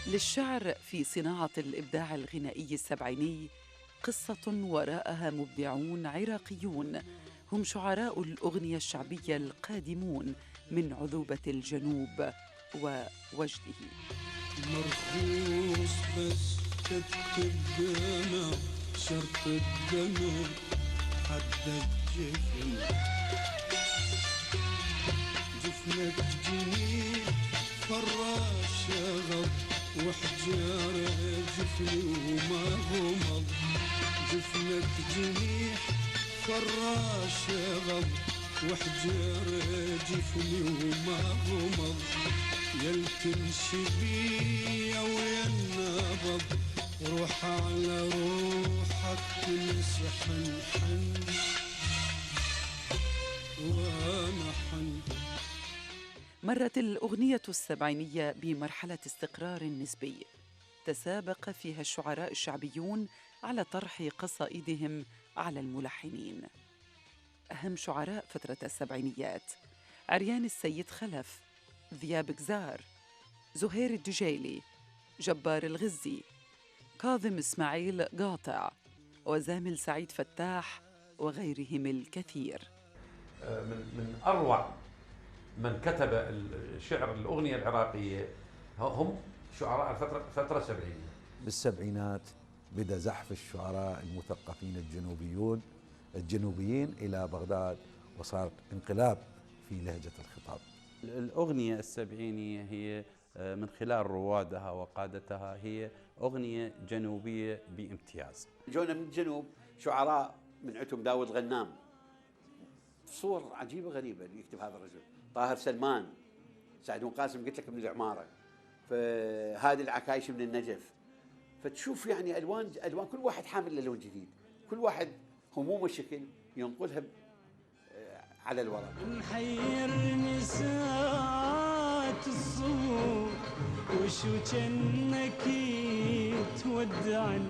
للشعر في صناعة الإبداع الغنائي السبعيني قصة وراءها مبدعون عراقيون هم شعراء الأغنية الشعبية القادمون من عذوبة الجنوب ووجده. مرخوص بس تكتب دمع شرط الدمع حد الجفن جفنك جميل فراش غض وحجار جفني وما غمض جفنك جميل فراش غض وحجار جفني وما غمض يلتمشي بيا ويا النبض روح على روحك تمسح الحن وانا حن. مرت الأغنية السبعينية بمرحلة استقرار نسبي تسابق فيها الشعراء الشعبيون على طرح قصائدهم على الملحنين. أهم شعراء فترة السبعينيات عريان السيد خلف، ذياب جزار، زهير الدجيلي، جبار الغزي، كاظم إسماعيل قاطع، وزامل سعيد فتاح وغيرهم الكثير. من أروع من كتب الشعر الأغنية العراقية هم شعراء الفترة السبعينية. بالسبعينات بدأ زحف الشعراء المثقفين الجنوبيين إلى بغداد، وصار انقلاب في لهجة الخطاب. الأغنية السبعينية هي من خلال روادها وقادتها هي أغنية جنوبية بامتياز. جونا من الجنوب شعراء من عتم داود غنام، صور عجيبة غريبة اللي يكتب هذا الرجل. طاهر سلمان، سعد بن قاسم قلت لك من العمارة، فهذه العكايش من النجف. فتشوف يعني ألوان كل واحد حامل لون جديد، كل واحد همومه شكل ينقلها على الورق. محيرني ساعات الصبح وشو جنك تودعني،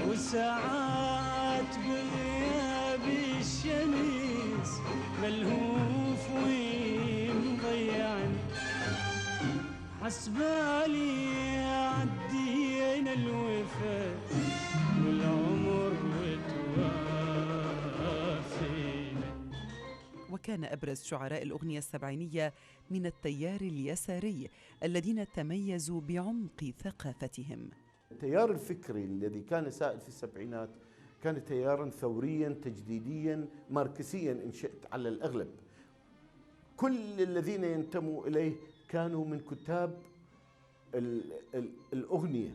وساعات بغياب الشمس ملهوف ومضيعني، حسبالي عدينا الوفا والعمر وتوافينا. وكان أبرز شعراء الأغنية السبعينية من التيار اليساري الذين تميزوا بعمق ثقافتهم. التيار الفكري الذي كان سائد في السبعينات كان تياراً ثورياً تجديدياً ماركسياً إن شئت على الأغلب. كل الذين ينتموا إليه كانوا من كتاب الأغنية،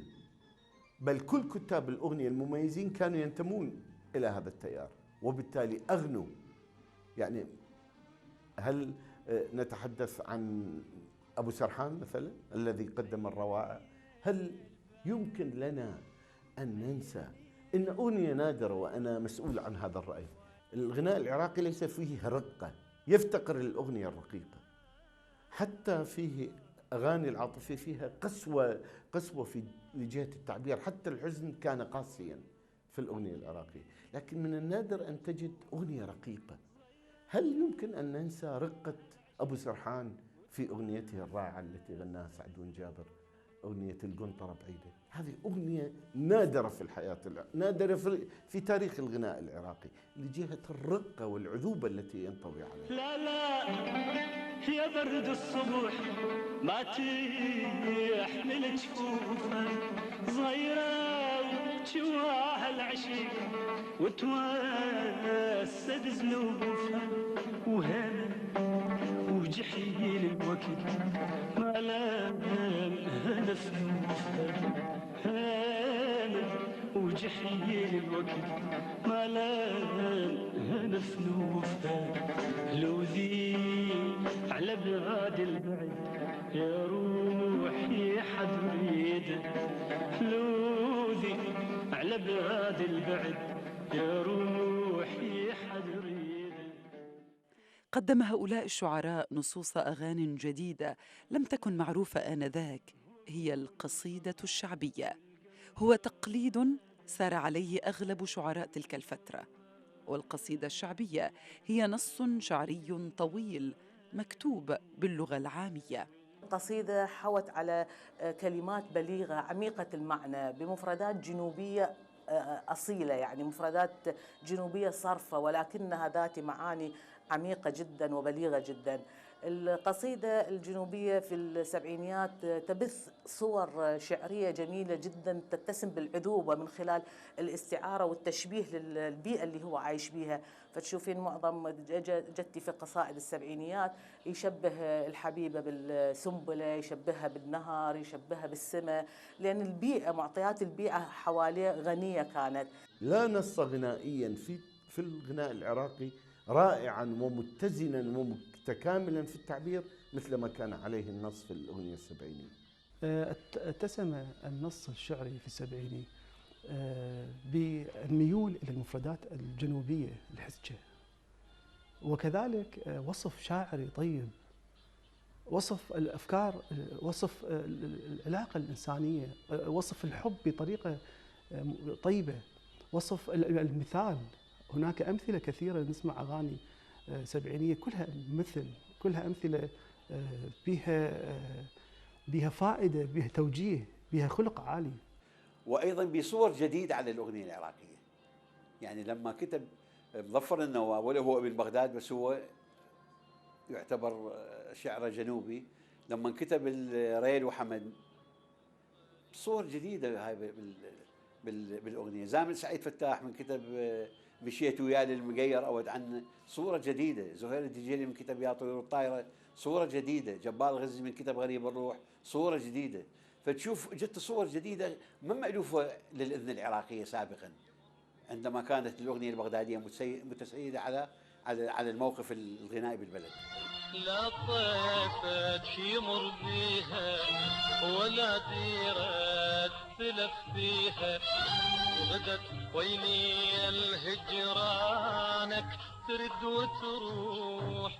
بل كل كتاب الأغنية المميزين كانوا ينتمون إلى هذا التيار، وبالتالي أغنوا. يعني هل نتحدث عن أبو سرحان مثلا الذي قدم الروائع؟ هل يمكن لنا أن ننسى إن أغنية نادرة، وأنا مسؤول عن هذا الرأي. الغناء العراقي ليس فيه رقة، يفتقر الأغنية الرقيقة. حتى فيه أغاني العاطفة فيها قسوة في لجهة التعبير، حتى الحزن كان قاسيا في الأغنية العراقية، لكن من النادر أن تجد أغنية رقيقة. هل يمكن أن ننسى رقة أبو سرحان في أغنيته الرائعة التي غناها سعد بن جابر، أغنية القنطرة بعيدة؟ هذه أغنية نادرة في الحياة، نادرة في تاريخ الغناء العراقي لجهة الرقة والعذوبة التي ينطوي عليها. لا لا يا برد الصبح ما تحمل جفوفه، صغيرة وجواها العشيق وتوسد زنوبها، وهنا وجحيل الوقت ما لام هدف هنا وجحيل الوقت ما لام هدف لو ذي على بلاد البعد يا روحي حد ريده، لو ذي على بلاد البعد يا روحي حد ريده. قدم هؤلاء الشعراء نصوص أغاني جديدة لم تكن معروفة آنذاك، هي القصيدة الشعبية. هو تقليد سار عليه أغلب شعراء تلك الفترة، والقصيدة الشعبية هي نص شعري طويل مكتوب باللغة العامية. قصيدة حوت على كلمات بليغة عميقة المعنى بمفردات جنوبية أصيلة، يعني مفردات جنوبية صرفة ولكنها ذات معاني عميقة جدا وبليغة جدا. القصيدة الجنوبية في السبعينيات تبث صور شعرية جميلة جدا تتسم بالعذوبة من خلال الاستعارة والتشبيه للبيئة اللي هو عايش بيها. فتشوفين معظم جدي في قصائد السبعينيات يشبه الحبيبة بالسنبلة، يشبهها بالنهر، يشبهها بالسماء، لأن البيئة معطيات البيئة حواليه غنية كانت. لا نص غنائيا في الغناء العراقي رائعا ومتزنا ومتكاملا في التعبير مثل ما كان عليه النص في الأغنية السبعينية. اتسم النص الشعري في السبعيني بالميول إلى المفردات الجنوبية الحسجة، وكذلك وصف شاعري طيب، وصف الأفكار، وصف العلاقة الإنسانية، وصف الحب بطريقة طيبة، وصف المثال. هناك أمثلة كثيرة، نسمع أغاني سبعينية كلها أمثلة بها فائدة، بها توجيه، بها خلق عالي. وأيضا بصور جديدة على الأغنية العراقية. يعني لما كتب مظفر النواب، ولا هو ابن بغداد بس هو يعتبر شعر جنوبي، لما كتب الريل وحمد صور جديدة هاي بالأغنية. زامل سعيد فتاح من كتب مشيت ويا للمقير أود عنه صورة جديدة. زهير الدجيلي من كتب يا طيور الطايرة صورة جديدة. جبار الغزي من كتب غريب الروح صورة جديدة. فتشوف جت صور جديدة ما مألوفة للأذن العراقية سابقا، عندما كانت الأغنية البغدادية متسيدة على الموقف الغنائي بالبلد. لا طيفت يمر بيها ولا ديرة تلف فيها، وغدت ويلي الهجرانك ترد وتروح،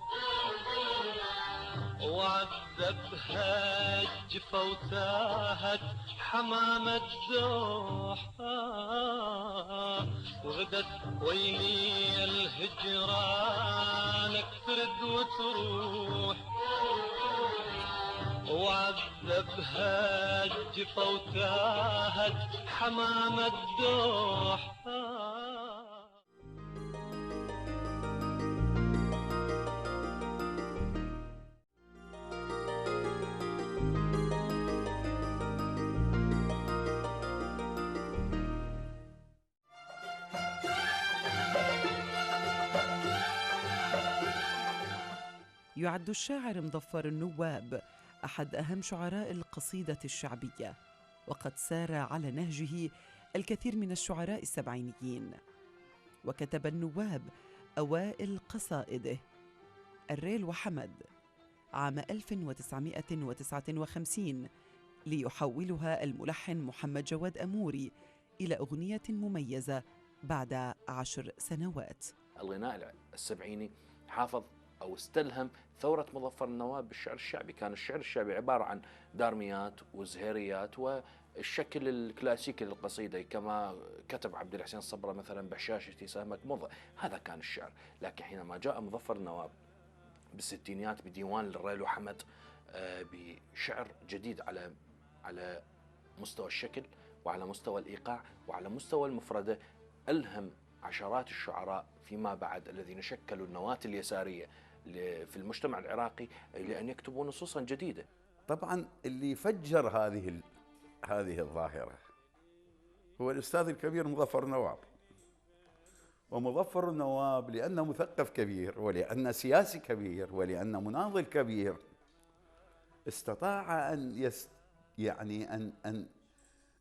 وعذبها الجفا وتاهت حمامة دوح، وغدت ويلي الهجرانك ترد وتروح، وعذبها الجفا وتاهت حمامة دوح. يعد الشاعر مظفر النواب أحد أهم شعراء القصيدة الشعبية، وقد سار على نهجه الكثير من الشعراء السبعينيين. وكتب النواب أوائل قصائده الريل وحمد عام 1959 ليحولها الملحن محمد جواد أموري إلى أغنية مميزة بعد 10 سنوات. الغناء السبعيني حافظ أو استلهم ثورة مظفر النواب بالشعر الشعبي. كان الشعر الشعبي عبارة عن دارميات وزهيريات والشكل الكلاسيكي للقصيدة، كما كتب عبد الحسين الصبرة مثلا بحشاشتي سهمك مضى، هذا كان الشعر. لكن حينما جاء مظفر النواب بالستينيات بديوان الريل وحمد بشعر جديد على مستوى الشكل وعلى مستوى الإيقاع وعلى مستوى المفردة، ألهم عشرات الشعراء فيما بعد الذين شكلوا النواة اليسارية في المجتمع العراقي لأن يكتبوا نصوصا جديدة. طبعا اللي فجر هذه الظاهرة هو الأستاذ الكبير مظفر النواب. ومظفر النواب لأنه مثقف كبير، ولأنه سياسي كبير، ولأنه مناضل كبير، استطاع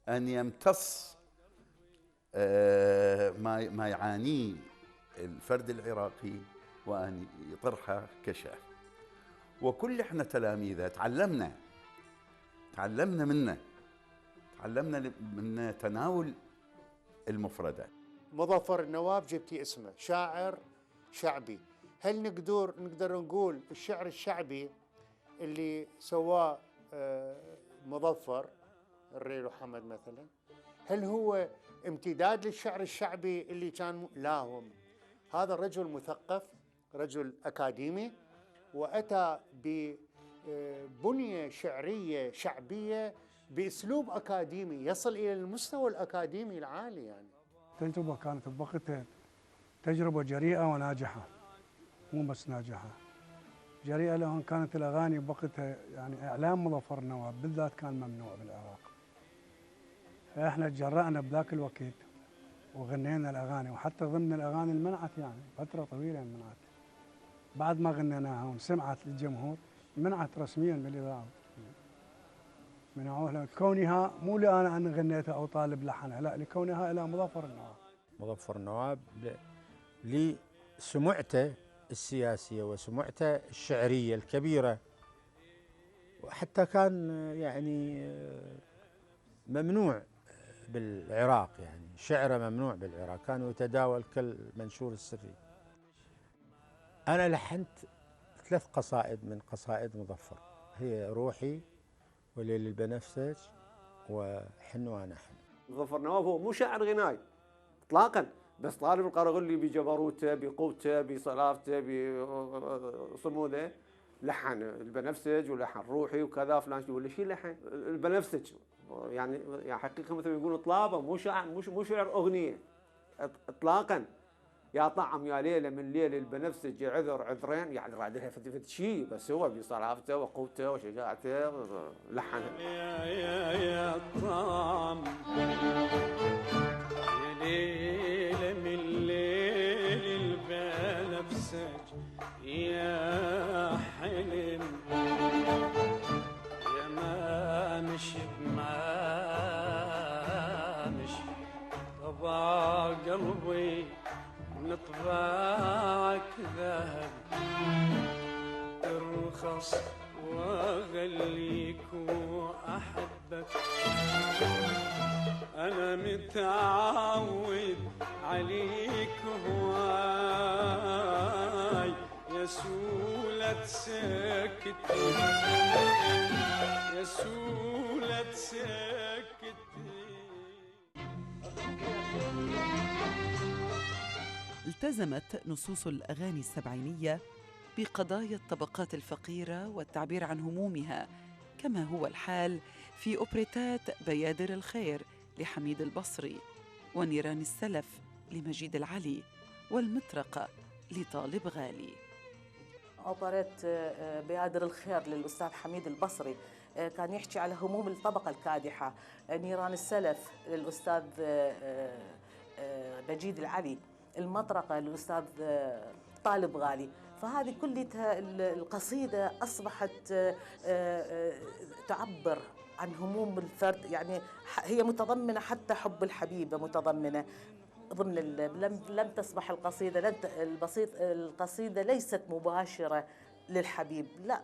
أن يمتص ما يعانيه الفرد العراقي وأن يطرحه كشاف. وكل احنا تلاميذه تعلمنا منه تناول المفردات. مظفر النواب جبتي اسمه شاعر شعبي. هل نقدر نقول الشعر الشعبي اللي سواه مظفر الريل وحمد مثلا، هل هو امتداد للشعر الشعبي اللي كان؟ لا، هو هذا الرجل مثقف، رجل أكاديمي، وأتى بنية شعرية شعبية بأسلوب أكاديمي يصل إلى المستوى الأكاديمي العالي يعني. التجربة كانت بوقتها تجربة جريئة وناجحة، مو بس ناجحة، جريئة لأن كانت الأغاني بوقتها يعني إعلام مظفر النواب بالذات كان ممنوع بالعراق. فإحنا تجرأنا بذاك الوقت وغنينا الأغاني، وحتى ضمن الأغاني المنعت يعني فترة طويلة منعت. بعد ما غنيناها وانسمعت للجمهور منعت رسميا بالإذاعة. منعوها لكونها مو لأنا أن غنيتها أو طالب لحنها، لا، لكونها إلى مظفر النواب. مظفر النواب لسمعته السياسية وسمعته الشعرية الكبيرة، وحتى كان يعني ممنوع بالعراق، يعني شعره ممنوع بالعراق، كان يتداول كالمنشور السري. أنا لحنت 3 قصائد من قصائد مظفر، هي روحي وليل البنفسج وحن وأنا حن. مظفر نواب هو مو شاعر غناي اطلاقا، بس طالب القرغلي بجبروته بقوته بصلافته بصموده لحن البنفسج ولحن روحي وكذا فلان ولا شيء لحن البنفسج، يعني حقيقه مثل ما يقولوا طلابه، مو شاعر مو شعر اغنيه اطلاقا. يا طعم يا ليله من ليل البنفسج عذر عذرين، يعني راد لها فد شيء، بس هو بصلافته وقوته وشجاعته لحنها. يا طعم يا ليله من ليل البنفسج يا حلم يا ما مشي ما مشي طبع قلبي من طباعك ذهب ارخص واغليك واحبك انا متعود عليك هواي يا سولة سكت يا سولة سكت. التزمت نصوص الأغاني السبعينية بقضايا الطبقات الفقيرة والتعبير عن همومها، كما هو الحال في أوبريتات بيادر الخير لحميد البصري، ونيران السلف لمجيد العلي، والمطرقة لطالب غالي. أوبريت بيادر الخير للأستاذ حميد البصري كان يحكي على هموم الطبقة الكادحة. نيران السلف للأستاذ مجيد العلي. المطرقة للأستاذ طالب غالي. فهذه كلها القصيدة أصبحت تعبر عن هموم الفرد، يعني هي متضمنة حتى حب الحبيبة متضمنة ضمن لم تصبح القصيدة القصيدة ليست مباشرة للحبيب، لا،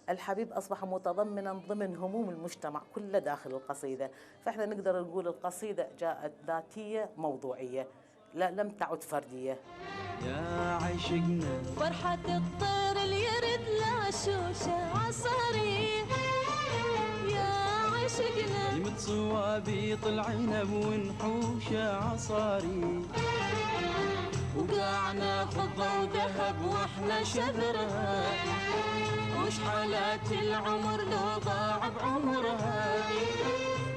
الحبيب أصبح متضمنا ضمن هموم المجتمع كله داخل القصيدة. فإحنا نقدر نقول القصيدة جاءت ذاتية موضوعية، لا لم تعد فردية. يا عشقنا فرحة الطير اللي يرد لا شوشة عصاري، يا عشقنا يمت صوابي طلع عنب ونحوشة عصاري، وقعنا فضة وذهب واحنا شذرها، وش حالات العمر لو ضاع بعمرها،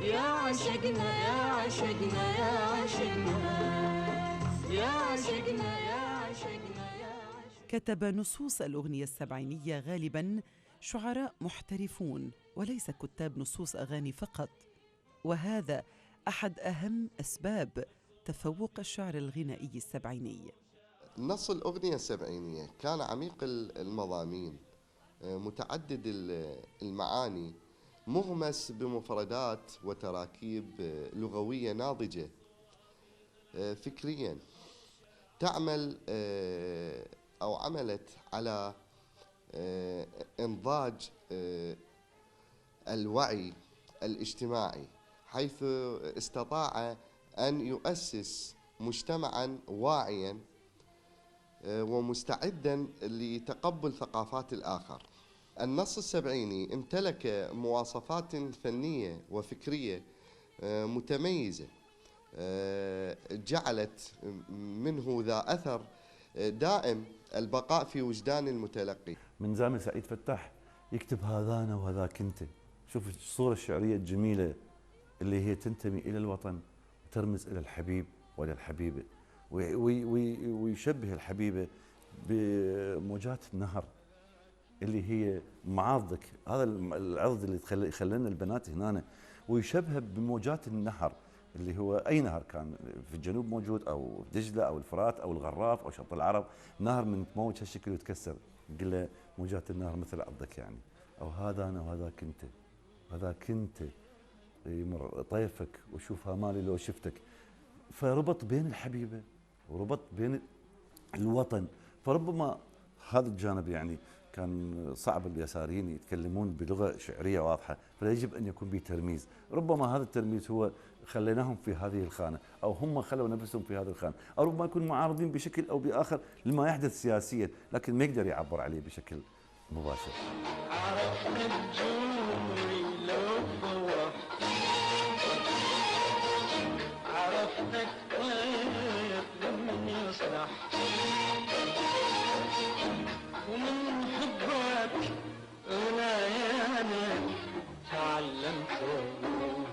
يا عشقنا يا عشقنا يا عشقنا يا عشقنا يا عشقنا يا عشقنا. كتب نصوص الأغنية السبعينية غالباً شعراء محترفون وليس كتاب نصوص أغاني فقط، وهذا أحد أهم أسباب تفوق الشعر الغنائي السبعيني. نص الأغنية السبعينية كان عميق المضامين، متعدد المعاني، مغمس بمفردات وتراكيب لغوية ناضجة فكريا، تعمل أو عملت على إنضاج الوعي الاجتماعي، حيث استطاع أن يؤسس مجتمعا واعيا ومستعدا لتقبل ثقافات الآخر. النص السبعيني امتلك مواصفات فنية وفكرية متميزة جعلت منه ذا أثر دائم البقاء في وجدان المتلقي. من زمن سعيد فتاح يكتب هذانا وهذاك انت. شوف الصورة الشعرية الجميلة اللي هي تنتمي إلى الوطن وترمز إلى الحبيب وإلى الحبيبة، ويشبه الحبيبة بموجات النهر اللي هي معاضك، هذا العضد اللي يخلينا البنات هنا، ويشبهها بموجات النهر اللي هو أي نهر كان في الجنوب موجود، أو دجلة أو الفرات أو الغراف أو شط العرب، نهر من تموج هالشكل ويتكسر، نقول له موجات النهر مثل عضك يعني، أو هذا أنا وهذاك أنت، هذاك أنت يمر طيفك وشوف مالي لو شفتك. فربط بين الحبيبة وربط بين الوطن، فربما هذا الجانب يعني كان صعب اليساريين يتكلمون بلغة شعرية واضحة، فيجب أن يكون به ترميز. ربما هذا الترميز هو خليناهم في هذه الخانة، أو هم خلوا نفسهم في هذه الخانة، أو ربما يكون معارضين بشكل أو بآخر لما يحدث سياسيا، لكن ما يقدر يعبر عليه بشكل مباشر. ومن حبك ونايانا تعلمت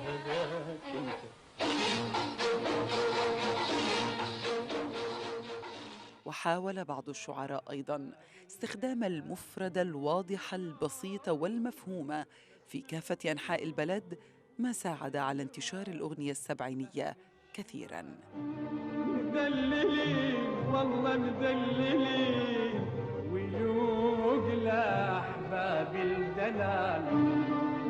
هذاك انت. وحاول بعض الشعراء أيضاً استخدام المفردة الواضحة البسيطة والمفهومة في كافة أنحاء البلد، ما ساعد على انتشار الأغنية السبعينية كثيراً. مدللين والله مدللين ويوق لأحباب الدلال،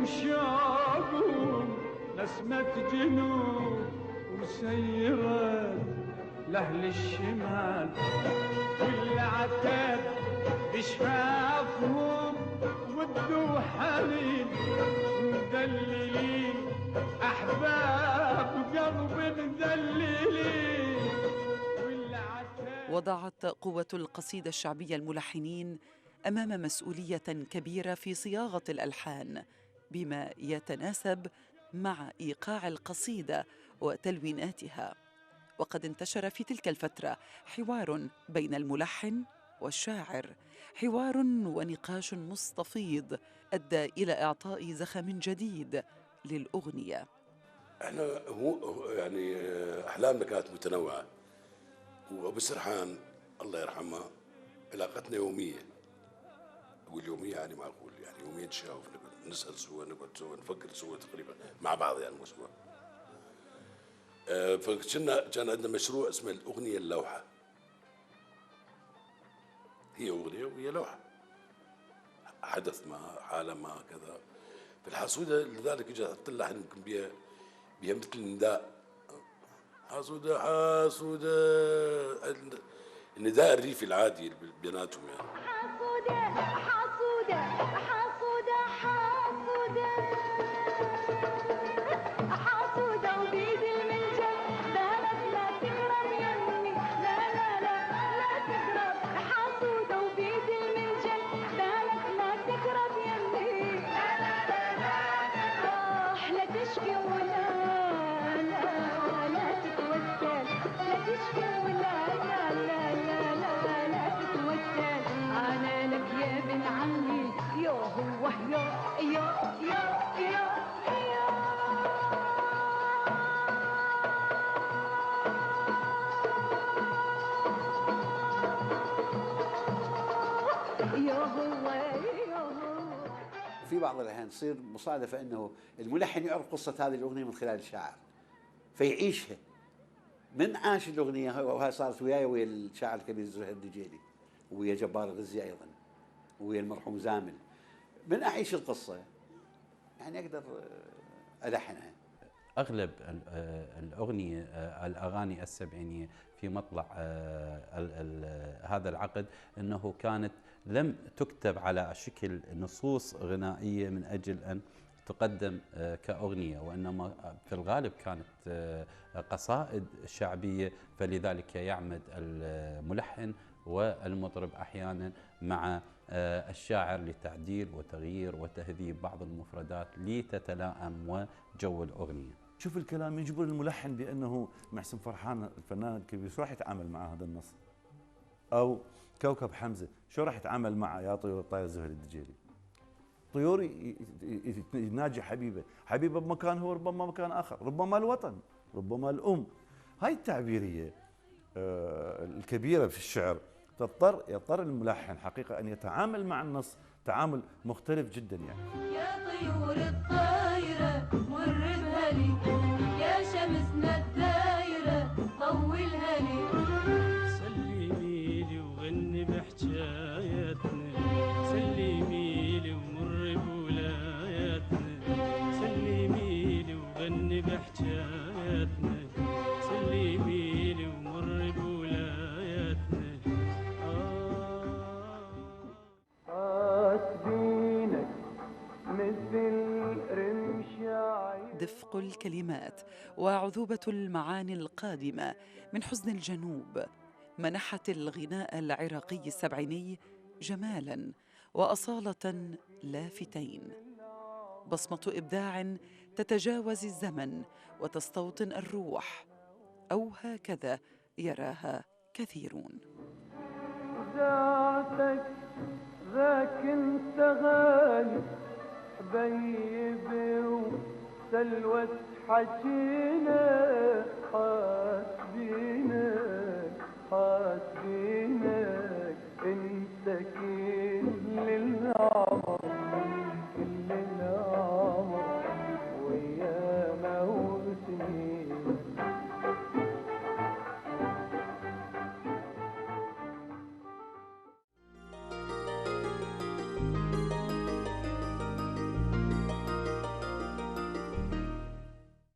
وشاقهم نسمة جنوب وسيرت لأهل الشمال، والعتاب بشفافهم ودوا حنين، مدللين أحباب قلب مدللين. وضعت قوة القصيدة الشعبية الملحنين أمام مسؤولية كبيرة في صياغة الألحان بما يتناسب مع إيقاع القصيدة وتلويناتها. وقد انتشر في تلك الفترة حوار بين الملحن والشاعر، حوار ونقاش مستفيض أدى إلى إعطاء زخم جديد للأغنية. احنا هو يعني احلامنا كانت متنوعه، وابو سرحان الله يرحمه علاقتنا يوميه، اقول يوميه يعني معقول يعني يوميا نتشاوف، نقعد نسال سوا، نقعد سوا، نفكر سوا تقريبا مع بعض يعني مو سوا. كان عندنا مشروع اسمه الاغنيه اللوحه، هي اغنيه وهي لوحه، حدث ما حاله ما كذا. في الحاسوده لذلك اجى حط اللحن يمكن بها مثل نداء، حاسوده حاسوده، النداء الريفي العادي بيناتهم يعني. حاسوده حاسوده حاسوده حاسوده حاسوده وبيد الملجم، بالك لا تقرب يمي، لا لا لا لا تقرب، حاسوده وبيد الملجم، بالك لا تقرب يمي، لا لا لا لا لا تشكي ولا لا تتوكل، لا تشكي ولا لا لا لا لا لا تتوكل، أنا لك يا بن عمي، يا هو يا في بعض الأحيان تصير مصادفة أنه الملحن يعرف قصة هذه الأغنية من خلال الشاعر فيعيشها. من عاش الأغنية وهي صارت وياي ويا الشاعر الكبير زهير الدجيلي، ويا جبار الغزي أيضا، ويا المرحوم زامل. من أعيش القصة يعني أقدر ألحنها. أغلب الأغنية الأغاني السبعينية في مطلع هذا العقد أنه كانت لم تكتب على شكل نصوص غنائية من أجل أن تقدم كأغنية، وإنما في الغالب كانت قصائد شعبية، فلذلك يعمد الملحن والمطرب أحيانا مع الشاعر لتعديل وتغيير وتهذيب بعض المفردات لتتلائم وجو الأغنية. شوف الكلام يجبر الملحن بأنه محسن فرحان الفنان الكبير شو راح يتعامل مع هذا النص، أو كوكب حمزة شو راح يتعامل مع يا طيور الطير زهير الدجيلي. الطيور يناجي حبيبه بمكان هو ربما مكان اخر، ربما الوطن، ربما الام. هاي التعبيريه الكبيره في الشعر يضطر الملحن حقيقه ان يتعامل مع النص تعامل مختلف جدا يعني. يا طيور الطايره مر بهلي، يا شمسنا الدايره طولها لي. سلمي لي وغني بحجاياتنا، سلمي لي ومر بولاياتنا، سلمي لي وغني بحجاياتنا، سلمي لي ومر بولاياتنا. حاسبينك مثل رمش عين. دفق الكلمات وعذوبة المعاني القادمة من حزن الجنوب منحت الغناء العراقي السبعيني جمالاً وأصالة لافتين، بصمة إبداع تتجاوز الزمن وتستوطن الروح، أو هكذا يراها كثيرون. ذاتك ذاك انت غايب حبيبي وسلوة حكينا، حاسبينك حاسبينك انت كل العمر